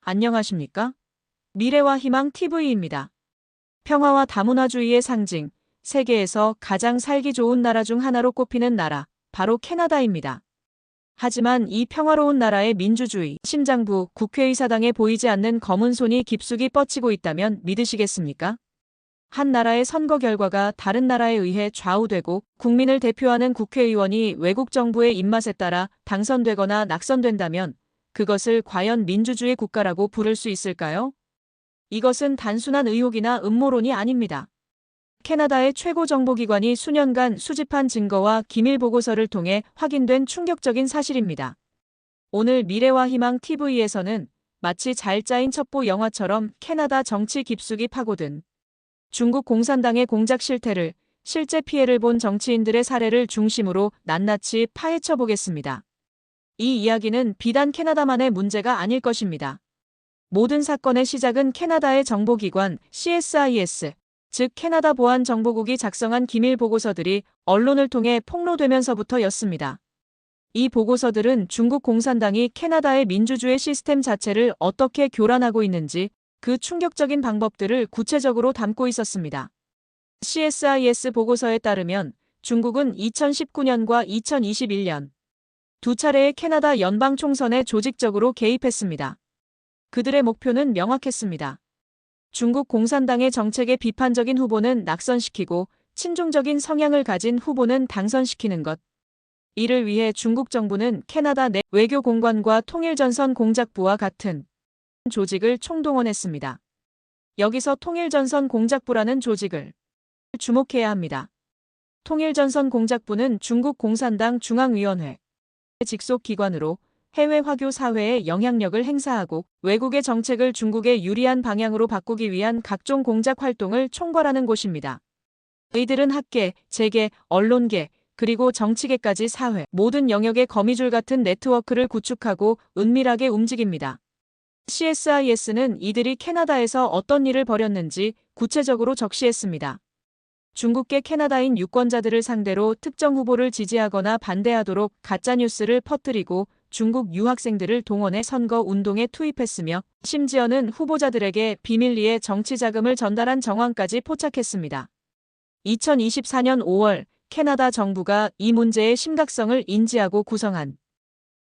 안녕하십니까? 미래와 희망 TV입니다. 평화와 다문화주의의 상징, 세계에서 가장 살기 좋은 나라 중 하나로 꼽히는 나라, 바로 캐나다입니다. 하지만 이 평화로운 나라의 민주주의, 심장부, 국회의사당에 보이지 않는 검은 손이 깊숙이 뻗치고 있다면 믿으시겠습니까? 한 나라의 선거 결과가 다른 나라에 의해 좌우되고 국민을 대표하는 국회의원이 외국 정부의 입맛에 따라 당선되거나 낙선된다면 그것을 과연 민주주의 국가라고 부를 수 있을까요? 이것은 단순한 의혹이나 음모론이 아닙니다. 캐나다의 최고 정보기관이 수년간 수집한 증거와 기밀 보고서를 통해 확인된 충격적인 사실입니다. 오늘 미래와 희망 TV에서는 마치 잘 짜인 첩보 영화처럼 캐나다 정치 깊숙이 파고든 중국 공산당의 공작 실태를, 실제 피해를 본 정치인들의 사례를 중심으로 낱낱이 파헤쳐 보겠습니다. 이 이야기는 비단 캐나다만의 문제가 아닐 것입니다. 모든 사건의 시작은 캐나다의 정보기관 CSIS, 즉 캐나다 보안정보국이 작성한 기밀 보고서들이 언론을 통해 폭로되면서부터였습니다. 이 보고서들은 중국 공산당이 캐나다의 민주주의 시스템 자체를 어떻게 교란하고 있는지 그 충격적인 방법들을 구체적으로 담고 있었습니다. CSIS 보고서에 따르면 중국은 2019년과 2021년 두 차례의 캐나다 연방 총선에 조직적으로 개입했습니다. 그들의 목표는 명확했습니다. 중국 공산당의 정책에 비판적인 후보는 낙선시키고 친중적인 성향을 가진 후보는 당선시키는 것. 이를 위해 중국 정부는 캐나다 내 외교공관과 통일전선 공작부와 같은 조직을 총동원했습니다. 여기서 통일전선 공작부라는 조직을 주목해야 합니다. 통일전선 공작부는 중국 공산당 중앙위원회 직속 기관으로 해외 화교 사회에 영향력을 행사하고 외국의 정책을 중국에 유리한 방향으로 바꾸기 위한 각종 공작 활동을 총괄하는 곳입니다. 이들은 학계, 재계, 언론계, 그리고 정치계까지 사회 모든 영역의 거미줄 같은 네트워크를 구축하고 은밀하게 움직입니다. CSIS는 이들이 캐나다에서 어떤 일을 벌였는지 구체적으로 적시했습니다. 중국계 캐나다인 유권자들을 상대로 특정 후보를 지지하거나 반대하도록 가짜뉴스를 퍼뜨리고 중국 유학생들을 동원해 선거 운동에 투입했으며 심지어는 후보자들에게 비밀리에 정치 자금을 전달한 정황까지 포착했습니다. 2024년 5월 캐나다 정부가 이 문제의 심각성을 인지하고 구성한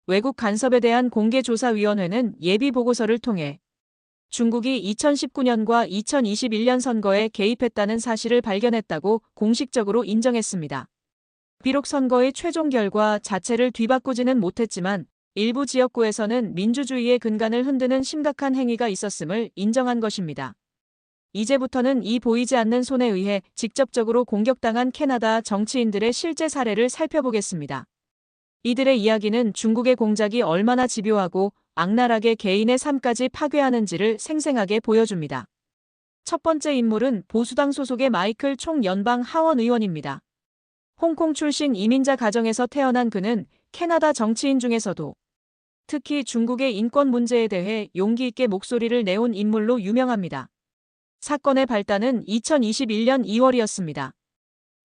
외국 간섭에 대한 공개조사위원회는 예비보고서를 통해 중국이 2019년과 2021년 선거에 개입했다는 사실을 발견했다고 공식적으로 인정했습니다. 비록 선거의 최종 결과 자체를 뒤바꾸지는 못했지만 일부 지역구에서는 민주주의의 근간을 흔드는 심각한 행위가 있었음을 인정한 것입니다. 이제부터는 이 보이지 않는 손에 의해 직접적으로 공격당한 캐나다 정치인들의 실제 사례를 살펴보겠습니다. 이들의 이야기는 중국의 공작이 얼마나 집요하고 악랄하게 개인의 삶까지 파괴하는지를 생생하게 보여줍니다. 첫 번째 인물은 보수당 소속의 마이클 총 연방 하원 의원입니다. 홍콩 출신 이민자 가정에서 태어난 그는 캐나다 정치인 중에서도 특히 중국의 인권 문제에 대해 용기 있게 목소리를 내온 인물로 유명합니다. 사건의 발단은 2021년 2월이었습니다.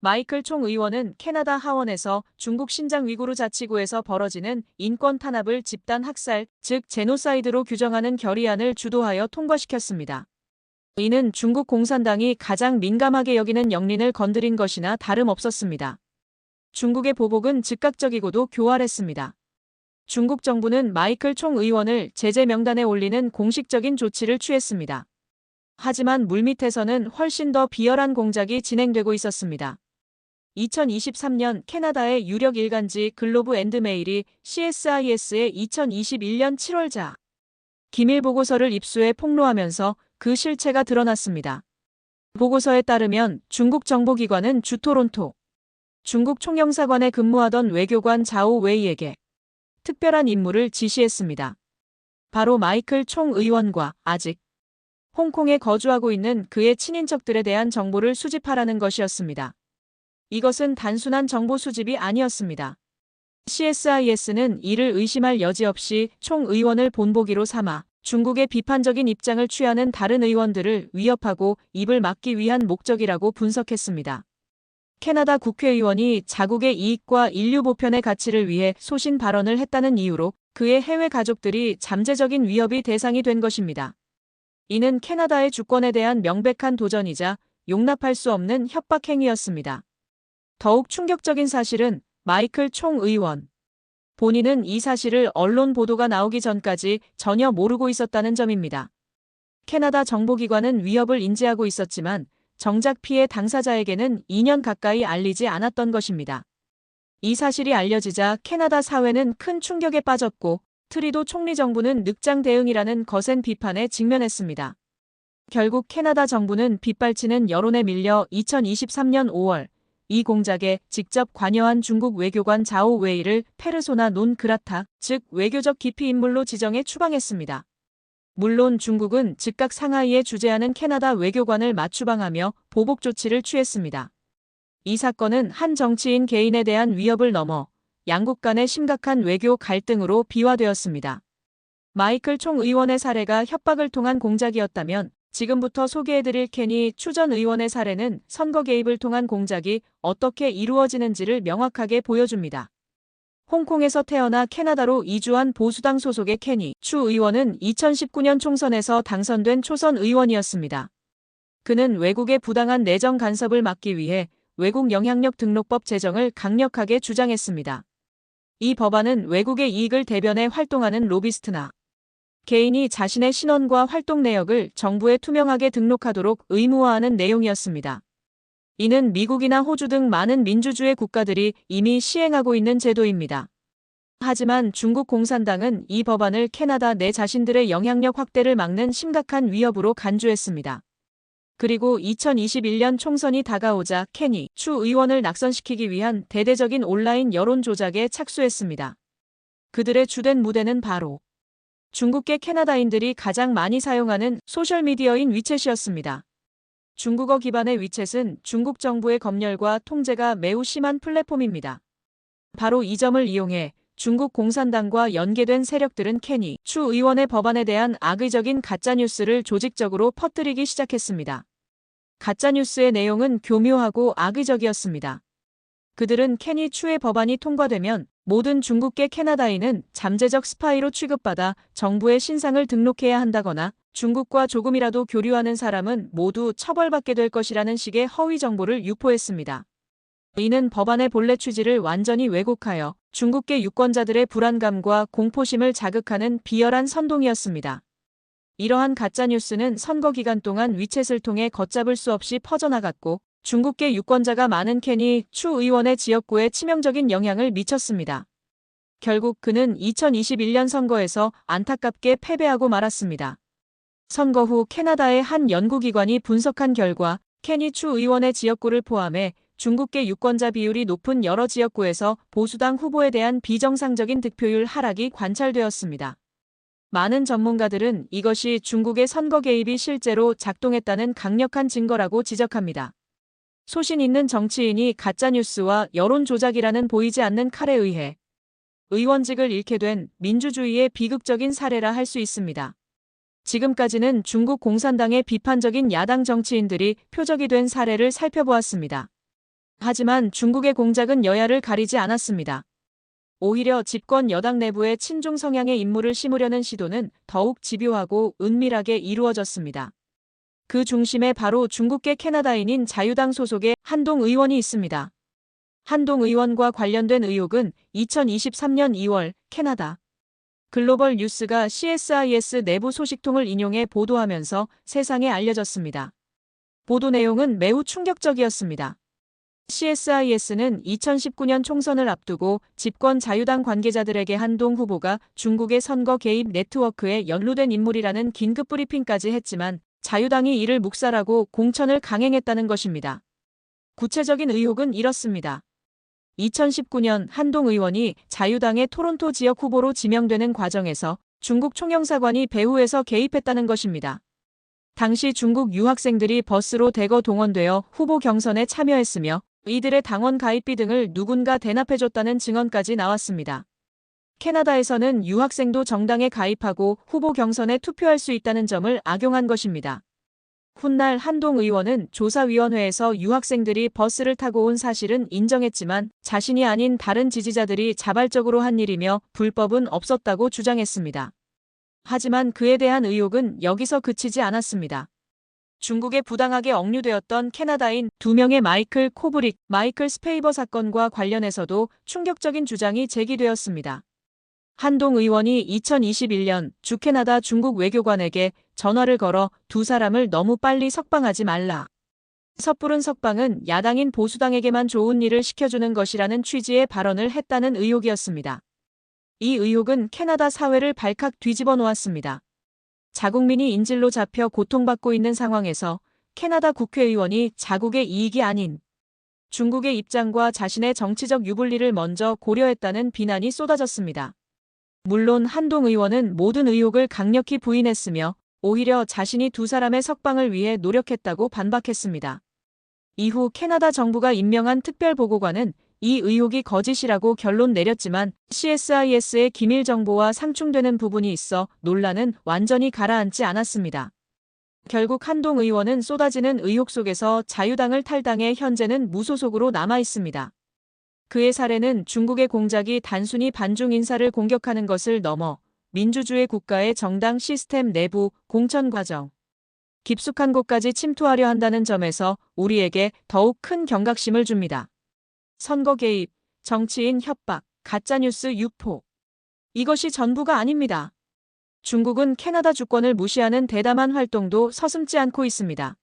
마이클 총 의원은 캐나다 하원에서 중국 신장 위구르 자치구에서 벌어지는 인권 탄압을 집단 학살, 즉 제노사이드로 규정하는 결의안을 주도하여 통과시켰습니다. 이는 중국 공산당이 가장 민감하게 여기는 영린을 건드린 것이나 다름없었습니다. 중국의 보복은 즉각적이고도 교활했습니다. 중국 정부는 마이클 총 의원을 제재 명단에 올리는 공식적인 조치를 취했습니다. 하지만 물밑에서는 훨씬 더 비열한 공작이 진행되고 있었습니다. 2023년 캐나다의 유력 일간지 글로브 앤드 메일이 CSIS의 2021년 7월자 기밀 보고서를 입수해 폭로하면서 그 실체가 드러났습니다. 보고서에 따르면 중국 정보기관은 주 토론토 중국 총영사관에 근무하던 외교관 자오 웨이에게 특별한 임무를 지시했습니다. 바로 마이클 총 의원과 아직 홍콩에 거주하고 있는 그의 친인척들에 대한 정보를 수집하라는 것이었습니다. 이것은 단순한 정보 수집이 아니었습니다. CSIS는 이를 의심할 여지 없이 총 의원을 본보기로 삼아 중국의 비판적인 입장을 취하는 다른 의원들을 위협하고 입을 막기 위한 목적이라고 분석했습니다. 캐나다 국회의원이 자국의 이익과 인류 보편의 가치를 위해 소신 발언을 했다는 이유로 그의 해외 가족들이 잠재적인 위협이 대상이 된 것입니다. 이는 캐나다의 주권에 대한 명백한 도전이자 용납할 수 없는 협박 행위였습니다. 더욱 충격적인 사실은 마이클 총의원 본인은 이 사실을 언론 보도가 나오기 전까지 전혀 모르고 있었다는 점입니다. 캐나다 정보기관은 위협을 인지하고 있었지만 정작 피해 당사자에게는 2년 가까이 알리지 않았던 것입니다. 이 사실이 알려지자 캐나다 사회는 큰 충격에 빠졌고 트리도 총리 정부는 늑장 대응이라는 거센 비판에 직면했습니다. 결국 캐나다 정부는 빗발치는 여론에 밀려 2023년 5월 이 공작에 직접 관여한 중국 외교관 자오 웨이를 페르소나 논 그라타, 즉 외교적 기피 인물로 지정해 추방했습니다. 물론 중국은 즉각 상하이에 주재하는 캐나다 외교관을 맞추방하며 보복 조치를 취했습니다. 이 사건은 한 정치인 개인에 대한 위협을 넘어 양국 간의 심각한 외교 갈등으로 비화되었습니다. 마이클 총의원의 사례가 협박을 통한 공작이었다면 지금부터 소개해드릴 케니 추 전 의원의 사례는 선거 개입을 통한 공작이 어떻게 이루어지는지를 명확하게 보여줍니다. 홍콩에서 태어나 캐나다로 이주한 보수당 소속의 케니 추 의원은 2019년 총선에서 당선된 초선 의원이었습니다. 그는 외국의 부당한 내정 간섭을 막기 위해 외국 영향력 등록법 제정을 강력하게 주장했습니다. 이 법안은 외국의 이익을 대변해 활동하는 로비스트나 개인이 자신의 신원과 활동 내역을 정부에 투명하게 등록하도록 의무화하는 내용이었습니다. 이는 미국이나 호주 등 많은 민주주의 국가들이 이미 시행하고 있는 제도입니다. 하지만 중국 공산당은 이 법안을 캐나다 내 자신들의 영향력 확대를 막는 심각한 위협으로 간주했습니다. 그리고 2021년 총선이 다가오자 케니 추 의원을 낙선시키기 위한 대대적인 온라인 여론 조작에 착수했습니다. 그들의 주된 무대는 바로 중국계 캐나다인들이 가장 많이 사용하는 소셜미디어인 위챗이었습니다. 중국어 기반의 위챗은 중국 정부의 검열과 통제가 매우 심한 플랫폼입니다. 바로 이 점을 이용해 중국 공산당과 연계된 세력들은 케니 추 의원의 법안에 대한 악의적인 가짜뉴스를 조직적으로 퍼뜨리기 시작했습니다. 가짜뉴스의 내용은 교묘하고 악의적이었습니다. 그들은 케니 추의 법안이 통과되면 모든 중국계 캐나다인은 잠재적 스파이로 취급받아 정부의 신상을 등록해야 한다거나 중국과 조금이라도 교류하는 사람은 모두 처벌받게 될 것이라는 식의 허위 정보를 유포했습니다. 이는 법안의 본래 취지를 완전히 왜곡하여 중국계 유권자들의 불안감과 공포심을 자극하는 비열한 선동이었습니다. 이러한 가짜뉴스는 선거 기간 동안 위챗을 통해 걷잡을 수 없이 퍼져나갔고 중국계 유권자가 많은 케니 추 의원의 지역구에 치명적인 영향을 미쳤습니다. 결국 그는 2021년 선거에서 안타깝게 패배하고 말았습니다. 선거 후 캐나다의 한 연구기관이 분석한 결과 케니 추 의원의 지역구를 포함해 중국계 유권자 비율이 높은 여러 지역구에서 보수당 후보에 대한 비정상적인 득표율 하락이 관찰되었습니다. 많은 전문가들은 이것이 중국의 선거 개입이 실제로 작동했다는 강력한 증거라고 지적합니다. 소신 있는 정치인이 가짜뉴스와 여론 조작이라는 보이지 않는 칼에 의해 의원직을 잃게 된 민주주의의 비극적인 사례라 할 수 있습니다. 지금까지는 중국 공산당의 비판적인 야당 정치인들이 표적이 된 사례를 살펴보았습니다. 하지만 중국의 공작은 여야를 가리지 않았습니다. 오히려 집권 여당 내부에 친중 성향의 인물을 심으려는 시도는 더욱 집요하고 은밀하게 이루어졌습니다. 그 중심에 바로 중국계 캐나다인인 자유당 소속의 한동 의원이 있습니다. 한동 의원과 관련된 의혹은 2023년 2월 캐나다 글로벌 뉴스가 CSIS 내부 소식통을 인용해 보도하면서 세상에 알려졌습니다. 보도 내용은 매우 충격적이었습니다. CSIS는 2019년 총선을 앞두고 집권 자유당 관계자들에게 한동 후보가 중국의 선거 개입 네트워크에 연루된 인물이라는 긴급 브리핑까지 했지만 자유당이 이를 묵살하고 공천을 강행했다는 것입니다. 구체적인 의혹은 이렇습니다. 2019년 한동 의원이 자유당의 토론토 지역 후보로 지명되는 과정에서 중국 총영사관이 배후에서 개입했다는 것입니다. 당시 중국 유학생들이 버스로 대거 동원되어 후보 경선에 참여했으며 이들의 당원 가입비 등을 누군가 대납해줬다는 증언까지 나왔습니다. 캐나다에서는 유학생도 정당에 가입하고 후보 경선에 투표할 수 있다는 점을 악용한 것입니다. 훗날 한동 의원은 조사위원회에서 유학생들이 버스를 타고 온 사실은 인정했지만 자신이 아닌 다른 지지자들이 자발적으로 한 일이며 불법은 없었다고 주장했습니다. 하지만 그에 대한 의혹은 여기서 그치지 않았습니다. 중국에 부당하게 억류되었던 캐나다인 2명의 마이클 코브릭, 마이클 스페이버 사건과 관련해서도 충격적인 주장이 제기되었습니다. 한동 의원이 2021년 주 캐나다 중국 외교관에게 전화를 걸어 두 사람을 너무 빨리 석방하지 말라. 섣부른 석방은 야당인 보수당에게만 좋은 일을 시켜주는 것이라는 취지의 발언을 했다는 의혹이었습니다. 이 의혹은 캐나다 사회를 발칵 뒤집어 놓았습니다. 자국민이 인질로 잡혀 고통받고 있는 상황에서 캐나다 국회의원이 자국의 이익이 아닌 중국의 입장과 자신의 정치적 유불리를 먼저 고려했다는 비난이 쏟아졌습니다. 물론 한동 의원은 모든 의혹을 강력히 부인했으며 오히려 자신이 두 사람의 석방을 위해 노력했다고 반박했습니다. 이후 캐나다 정부가 임명한 특별보고관은 이 의혹이 거짓이라고 결론 내렸지만 CSIS의 기밀 정보와 상충되는 부분이 있어 논란은 완전히 가라앉지 않았습니다. 결국 한동 의원은 쏟아지는 의혹 속에서 자유당을 탈당해 현재는 무소속으로 남아 있습니다. 그의 사례는 중국의 공작이 단순히 반중 인사를 공격하는 것을 넘어 민주주의 국가의 정당 시스템 내부 공천 과정, 깊숙한 곳까지 침투하려 한다는 점에서 우리에게 더욱 큰 경각심을 줍니다. 선거 개입, 정치인 협박, 가짜뉴스 유포. 이것이 전부가 아닙니다. 중국은 캐나다 주권을 무시하는 대담한 활동도 서슴지 않고 있습니다.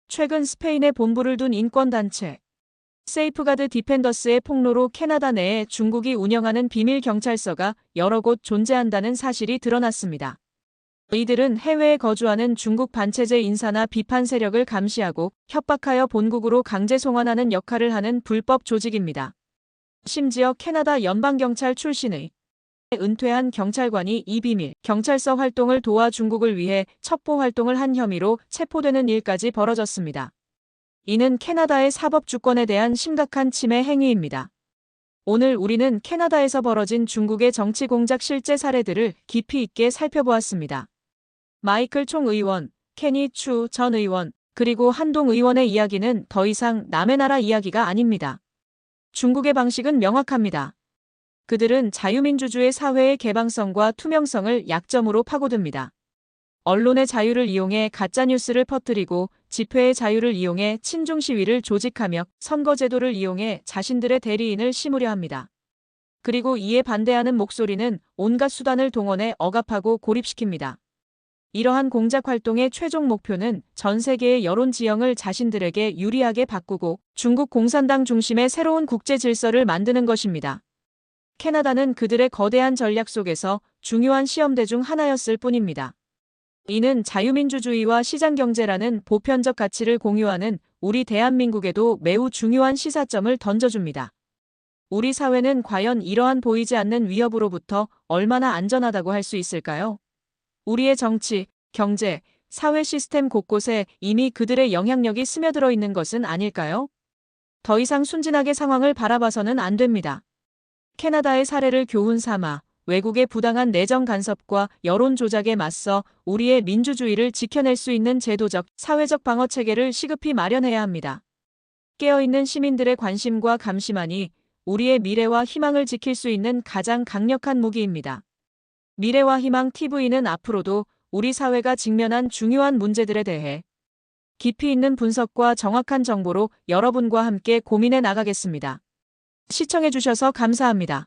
최근 스페인에 본부를 둔 인권단체 세이프가드 디펜더스의 폭로로 캐나다 내에 중국이 운영하는 비밀 경찰서가 여러 곳 존재한다는 사실이 드러났습니다. 이들은 해외에 거주하는 중국 반체제 인사나 비판 세력을 감시하고 협박하여 본국으로 강제 송환하는 역할을 하는 불법 조직입니다. 심지어 캐나다 연방경찰 출신의 은퇴한 경찰관이 이 비밀 경찰서 활동을 도와 중국을 위해 첩보 활동을 한 혐의로 체포되는 일까지 벌어졌습니다. 이는 캐나다의 사법 주권에 대한 심각한 침해 행위입니다. 오늘 우리는 캐나다에서 벌어진 중국의 정치 공작 실제 사례들을 깊이 있게 살펴보았습니다. 마이클 총 의원, 케니 추 전 의원, 그리고 한동 의원의 이야기는 더 이상 남의 나라 이야기가 아닙니다. 중국의 방식은 명확합니다. 그들은 자유민주주의 사회의 개방성과 투명성을 약점으로 파고듭니다. 언론의 자유를 이용해 가짜뉴스를 퍼뜨리고 집회의 자유를 이용해 친중 시위를 조직하며 선거제도를 이용해 자신들의 대리인을 심으려 합니다. 그리고 이에 반대하는 목소리는 온갖 수단을 동원해 억압하고 고립시킵니다. 이러한 공작 활동의 최종 목표는 전 세계의 여론 지형을 자신들에게 유리하게 바꾸고 중국 공산당 중심의 새로운 국제 질서를 만드는 것입니다. 캐나다는 그들의 거대한 전략 속에서 중요한 시험대 중 하나였을 뿐입니다. 이는 자유민주주의와 시장경제라는 보편적 가치를 공유하는 우리 대한민국에도 매우 중요한 시사점을 던져줍니다. 우리 사회는 과연 이러한 보이지 않는 위협으로부터 얼마나 안전하다고 할 수 있을까요? 우리의 정치, 경제, 사회 시스템 곳곳에 이미 그들의 영향력이 스며들어 있는 것은 아닐까요? 더 이상 순진하게 상황을 바라봐서는 안 됩니다. 캐나다의 사례를 교훈 삼아 외국의 부당한 내정 간섭과 여론 조작에 맞서 우리의 민주주의를 지켜낼 수 있는 제도적, 사회적 방어 체계를 시급히 마련해야 합니다. 깨어있는 시민들의 관심과 감시만이 우리의 미래와 희망을 지킬 수 있는 가장 강력한 무기입니다. 미래와 희망 TV는 앞으로도 우리 사회가 직면한 중요한 문제들에 대해 깊이 있는 분석과 정확한 정보로 여러분과 함께 고민해 나가겠습니다. 시청해주셔서 감사합니다.